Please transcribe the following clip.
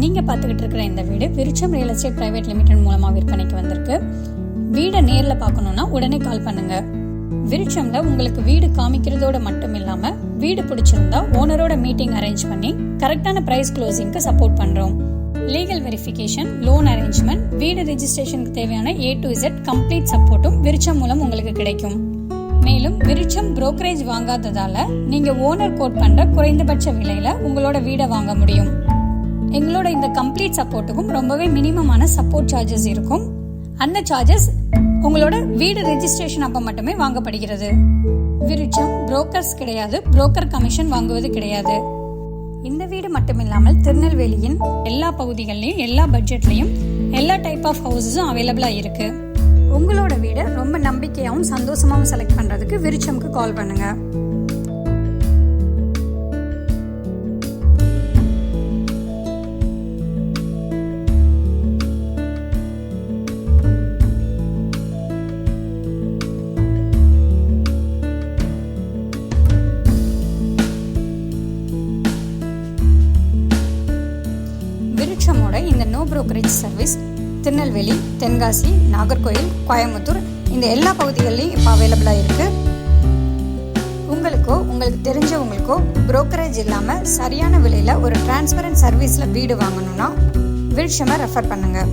நீங்க பார்த்துக்கிட்டு இருக்கிற இந்த வீடு விருட்சம் ரியல் எஸ்டேட் பிரைவேட் லிமிடெட் மூலமா விற்பனைக்கு வந்திருக்கு. வீடை நேர்ல பார்க்கணும்னா உடனே கால் பண்ணுங்க. விருட்சம்ல உங்களுக்கு வீடு காமிக்கிறதோட மட்டும் இல்லாம வீடு பிடிச்சிருந்தா ஓனரோட மீட்டிங் அரேஞ்ச் பண்ணி கரெக்டான பிரைஸ் க்ளோசிங்க்கு சப்போர்ட் பண்றோம். லீகல் வெரிஃபிகேஷன், லோன் அரேஞ்ச்மெண்ட், வீடு ரெஜிஸ்ட்ரேஷனுக்கு தேவையான A to Z கம்ப்ளீட் சப்போர்ட்டும் விருட்சம் மூலம் உங்களுக்கு கிடைக்கும். மேலும் விருட்சம் புரோக்கரேஜ் வாங்காததால நீங்க ஓனர் கோட் பண்ற குறைந்தபட்ச விலையில உங்களோட வீடை வாங்க முடியும். எங்களோட இந்த கம்ப்ளீட் சப்போர்ட்டுக்கும் ரொம்பவே மினிமமான சப்போர்ட் சார்ஜஸ் இருக்கும். அந்த சார்ஜஸ் உங்களோட வீடு ரெஜிஸ்ட்ரேஷன் அப்ப மட்டுமே வாங்கப்படுகிறது. விருட்சம் புரோக்கர்ஸ் கிடையாது, புரோக்கர் கமிஷன் வாங்குவது கிடையாது. இந்த வீடு மட்டும் இல்லாமல் திருநெல்வேலியின் எல்லா பகுதிகளிலும் எல்லா பட்ஜெட்லயும் எல்லா டைப் ஆஃப் ஹவுசஸும் அவைலபிளா இருக்கு. உங்களோட வீடை ரொம்ப நம்பிக்கையாகவும் சந்தோஷமாகவும் செலக்ட் பண்றதுக்கு விருட்சம்க்கு கால் பண்ணுங்க. விருட்சமோட இந்த no brokerage service Tirunelveli, Tenkasi, Nagercoil, Coimbatore இந்த எல்லா பகுதிகளிலும் இப்போ அவைலபிளாக இருக்குது. உங்களுக்கு தெரிஞ்சவங்களுக்கோ புரோக்கரேஜ் இல்லாமல் சரியான விலையில் ஒரு டிரான்ஸ்பரண்ட் சர்வீஸில் வீடு வாங்கணும்னா விருட்சமை ரெஃபர் பண்ணுங்கள்.